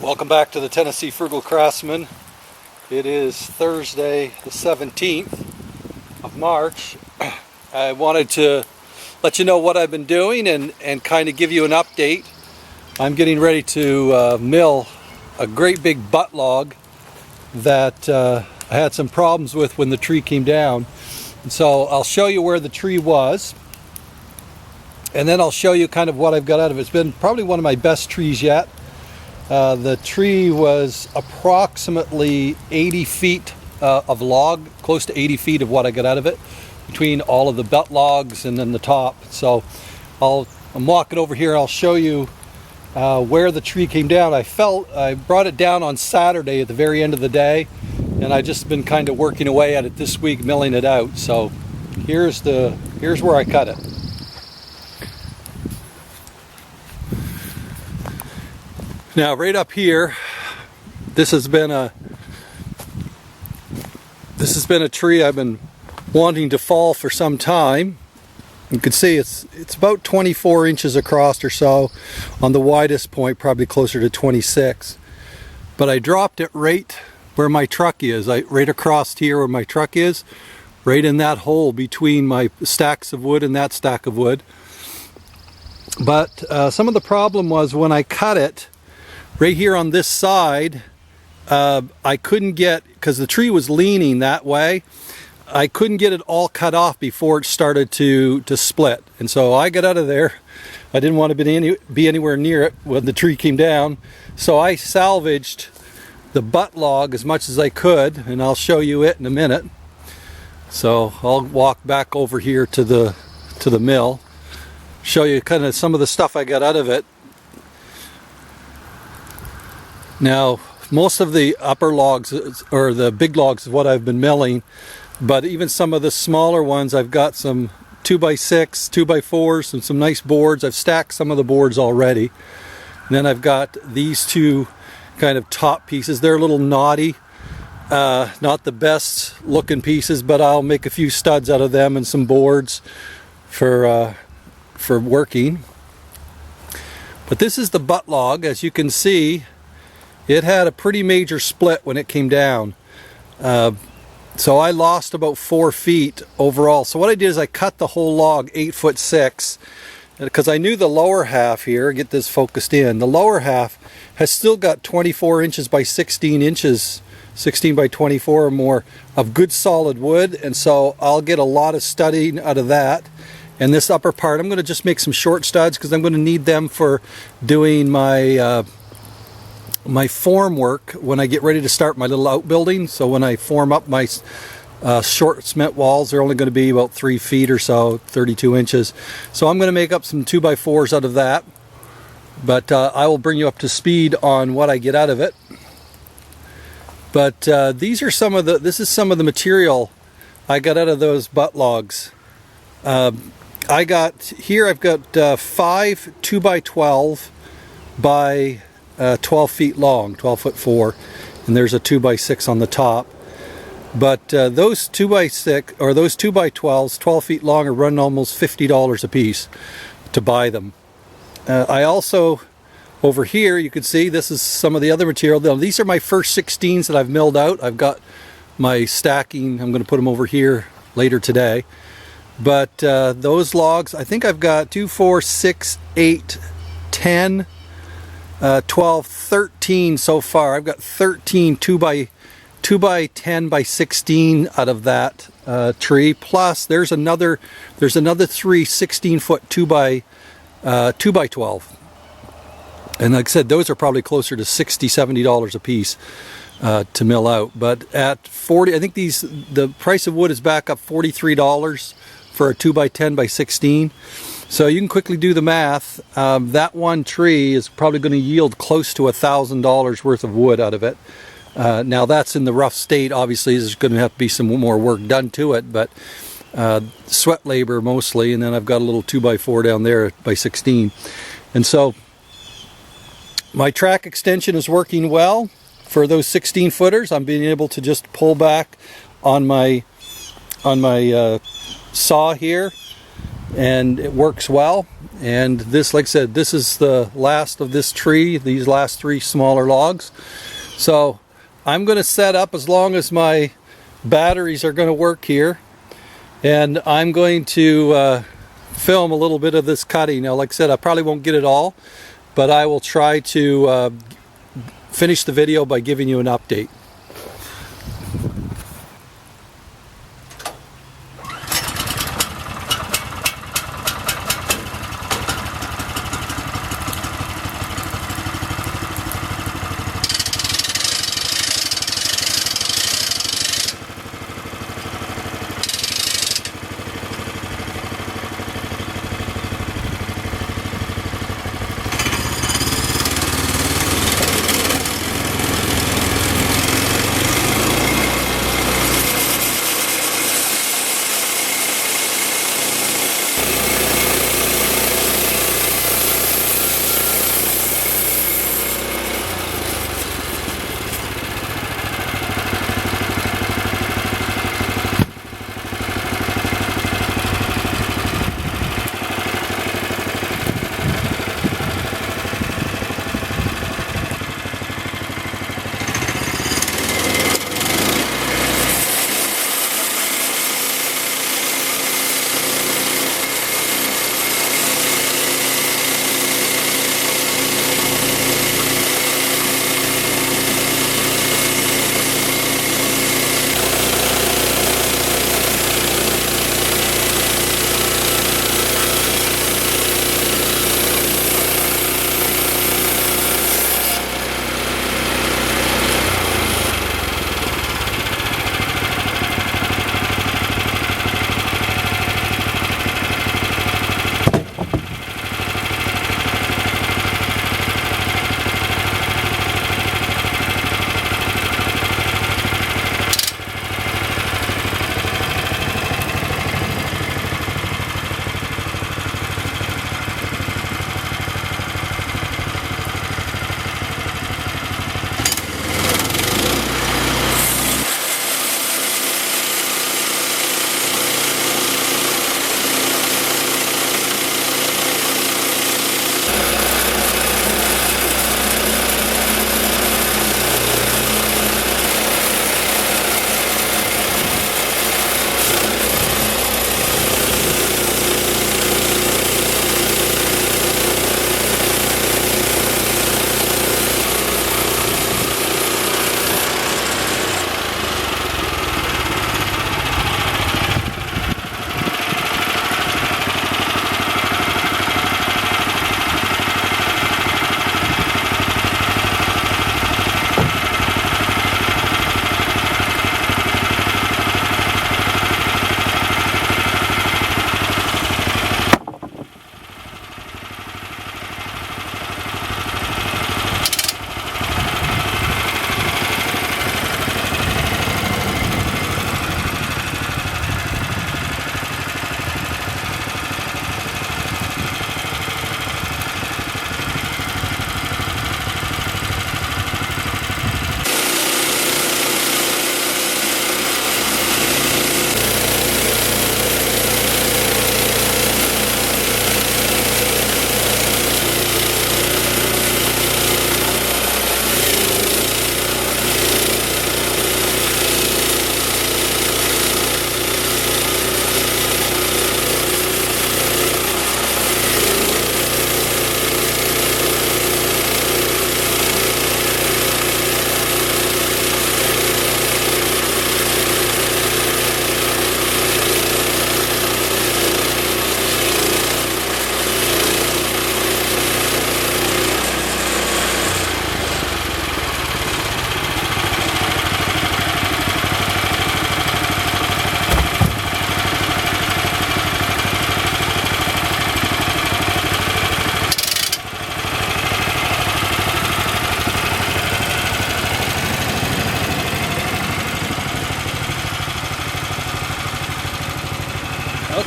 Welcome back to the Tennessee Frugal Craftsman. It is Thursday the 17th of March. I wanted to let you know what I've been doing and kind of give you an update. I'm getting ready to mill a great big butt log that I had some problems with when the tree came down. And so I'll show you where the tree was, and then I'll show you kind of what I've got out of it. It's been probably one of my best trees yet. The tree was approximately 80 feet of log, close to 80 feet of what I got out of it, between all of the butt logs and then the top. So I'm walking over here. I'll show you where the tree came down. I brought it down on Saturday at the very end of the day, and I just been kind of working away at it this week, milling it out. So here's where I cut it. Now, right up here, this has been a tree I've been wanting to fall for some time. You can see it's about 24 inches across or so. On the widest point, probably closer to 26. But I dropped it right where my truck is, right across here where my truck is, right in that hole between my stacks of wood and that stack of wood. But some of the problem was when I cut it, right here on this side, I couldn't get, because the tree was leaning that way, I couldn't get it all cut off before it started to split. And so I got out of there. I didn't want to be anywhere near it when the tree came down. So I salvaged the butt log as much as I could, and I'll show you it in a minute. So I'll walk back over here to the mill, show you kind of some of the stuff I got out of it. Now, most of the upper logs, or the big logs, is what I've been milling, but even some of the smaller ones, I've got some 2x6, 2x4s, and some nice boards. I've stacked some of the boards already. And then I've got these two kind of top pieces. They're a little knotty, not the best looking pieces, but I'll make a few studs out of them and some boards for working. But this is the butt log. As you can see, it had a pretty major split when it came down. So I lost about 4 feet overall. So what I did is I cut the whole log 8'6", because I knew the lower half here, get this focused in, the lower half has still got 24 inches by 16 inches, 16 by 24 or more of good solid wood. And so I'll get a lot of studding out of that. And this upper part, I'm going to just make some short studs because I'm going to need them for doing my form work when I get ready to start my little outbuilding. So when I form up my short cement walls, they're only going to be about 3 feet or so, 32 inches. So I'm going to make up some 2x4s out of that. But I will bring you up to speed on what I get out of it. But this is some of the material I got out of those butt logs. I've got 5 2x12 by 12 feet long, 12'4", and there's a 2x6 on the top. But those 2x6 or those 2x12s, 12 feet long, are running almost $50 a piece to buy them. I also, over here, you can see this is some of the other material. Now, these are my first 16s that I've milled out. I've got my stacking. I'm going to put them over here later today. But those logs, I think I've got 2, 4, 6, 8, 10, 12, 13 so far. I've got 13 2 by 10 by 16 out of that tree. Plus there's another 3 16-foot 2 by 12. And like I said, those are probably closer to $60-70 a piece to mill out. But at 40, I think the price of wood is back up $43 for a 2 by 10 by 16. So you can quickly do the math. That one tree is probably going to yield close to $1,000 worth of wood out of it. Now that's in the rough state. Obviously there's going to have to be some more work done to it, but sweat labor mostly. And then I've got a little 2x4 down there by 16. And so my track extension is working well for those 16 footers. I'm being able to just pull back on my saw here and it works well. And this, like I said, this is the last of this tree, these last 3 smaller logs. So I'm going to set up as long as my batteries are going to work here, and I'm going to film a little bit of this cutting. Now, like I said, I probably won't get it all, but I will try to finish the video by giving you an update.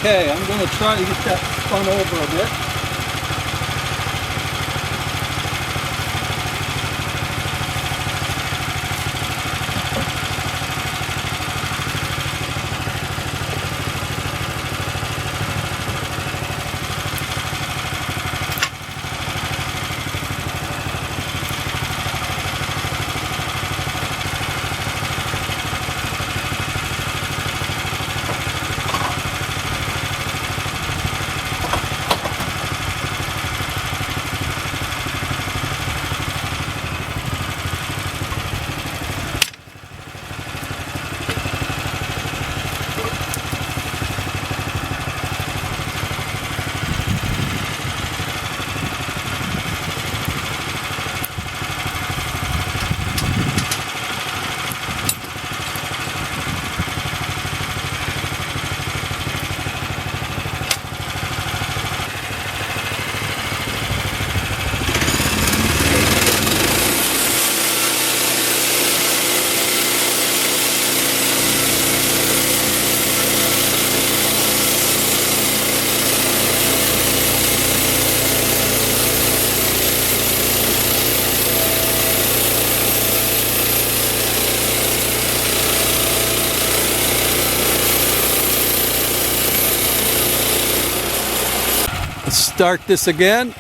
Okay, I'm going to try to get that spun over a bit. Let's start this again.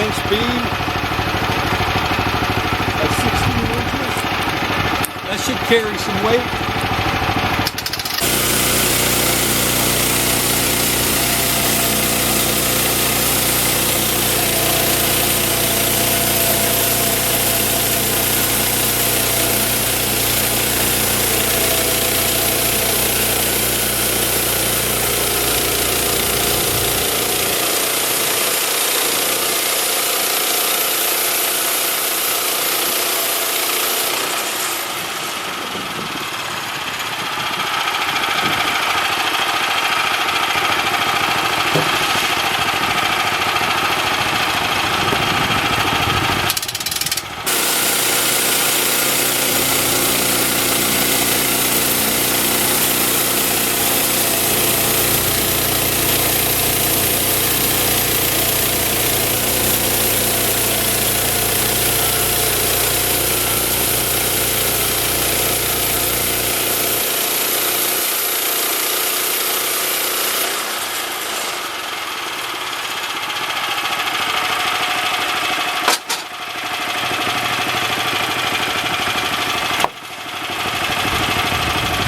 inch beam by 16 inches. That should carry some weight.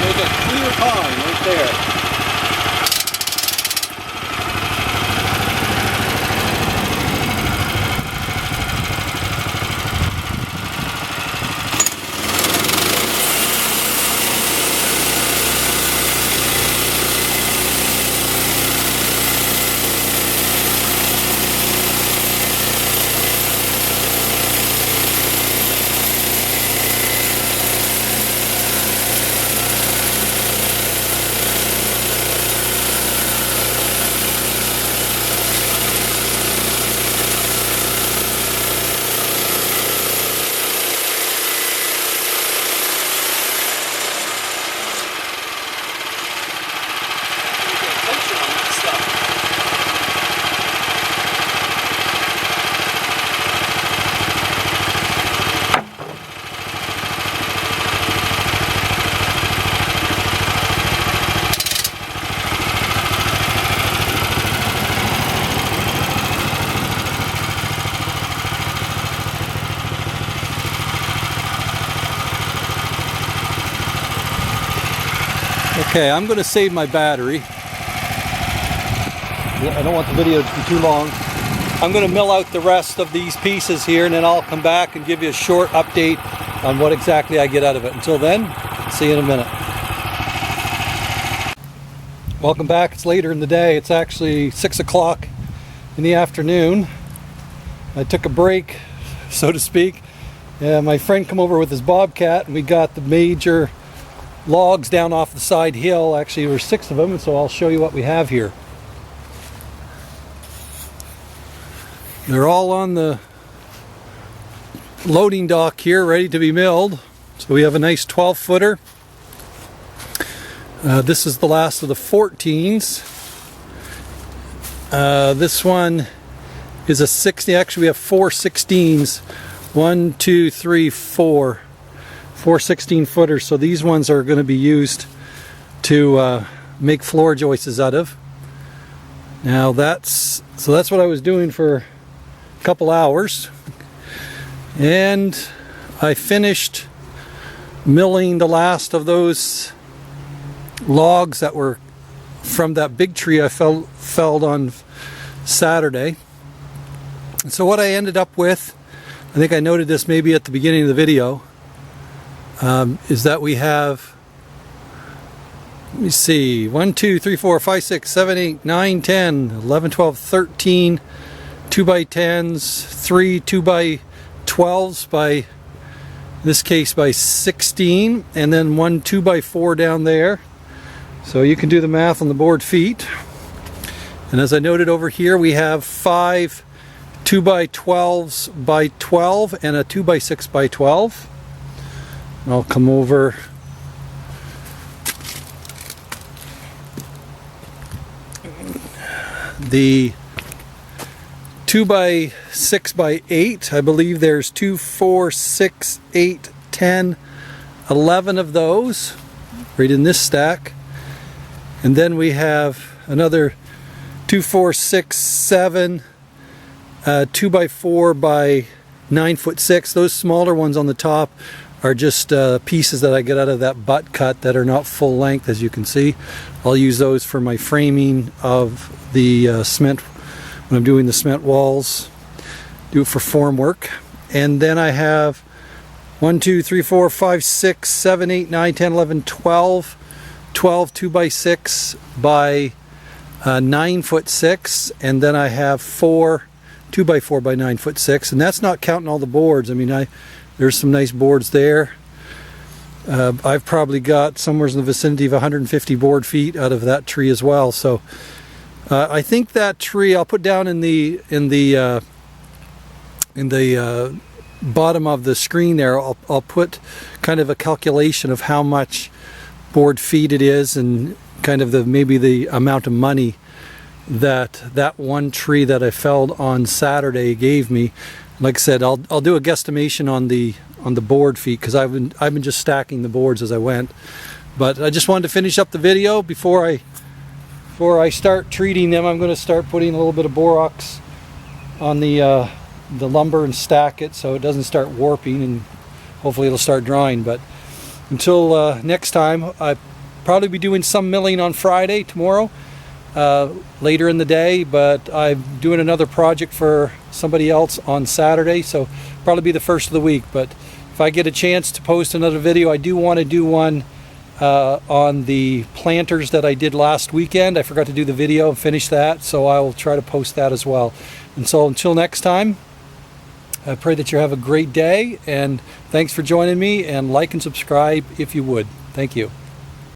There's a clear pond right there. Okay, I'm going to save my battery. I don't want the video to be too long. I'm going to mill out the rest of these pieces here, and then I'll come back and give you a short update on what exactly I get out of it. Until then, see you in a minute. Welcome back. It's later in the day. It's actually 6 o'clock in the afternoon. I took a break, so to speak. My friend come over with his bobcat, and we got the major logs down off the side hill. Actually, there were 6 of them, and so I'll show you what we have here. They're all on the loading dock here, ready to be milled. So we have a nice 12-footer. This is the last of the 14s. This one is a 60. Actually, we have 4 16s. 1, 2, 3, 4. 4 16-footers. So these ones are going to be used to make floor joists out of. Now that's what I was doing for a couple hours, and I finished milling the last of those logs that were from that big tree I felled on Saturday. And so what I ended up with, I think I noted this maybe at the beginning of the video, is that we have, let me see, 1, 2, 3, 4, 5, 6, 7, 8, 9, 10, 11, 12, 13 2x10s, 3 2x12s by, in this case, by 16, and then 1 2x4 down there. So you can do the math on the board feet. And as I noted over here, we have 5 2x12s by 12 and a 2x6 by 12. I'll come over the 2x6 by 8. I believe there's 2, 4, 6, 8, 10, 11 of those right in this stack. And then we have another 2, 4, 6, 7, 2x4 by 9'6". Those smaller ones on the top are just pieces that I get out of that butt cut that are not full length, as you can see. I'll use those for my framing of the cement when I'm doing the cement walls. Do it for form work. And then I have 1, 2, 3, 4, 5, 6, 7, 8, 9, 10, 11, 12 2x6 by 9'6", and then I have 4 2x4 by 9'6", and that's not counting all the boards. I mean, there's some nice boards there. I've probably got somewhere in the vicinity of 150 board feet out of that tree as well. So I think that tree I'll put down in the bottom of the screen there. I'll put kind of a calculation of how much board feet it is, and kind of maybe the amount of money that one tree that I felled on Saturday gave me. Like I said, I'll do a guesstimation on the board feet, because I've been just stacking the boards as I went. But I just wanted to finish up the video before I start treating them. I'm going to start putting a little bit of borax on the lumber and stack it so it doesn't start warping, and hopefully it'll start drying. But until next time, I'll probably be doing some milling on Friday, tomorrow, later in the day, but I'm doing another project for somebody else on Saturday, so probably be the first of the week. But if I get a chance to post another video, I do want to do one on the planters that I did last weekend. I forgot to do the video and finish that, so I will try to post that as well. And so until next time, I pray that you have a great day, and thanks for joining me, and like and subscribe if you would. Thank you.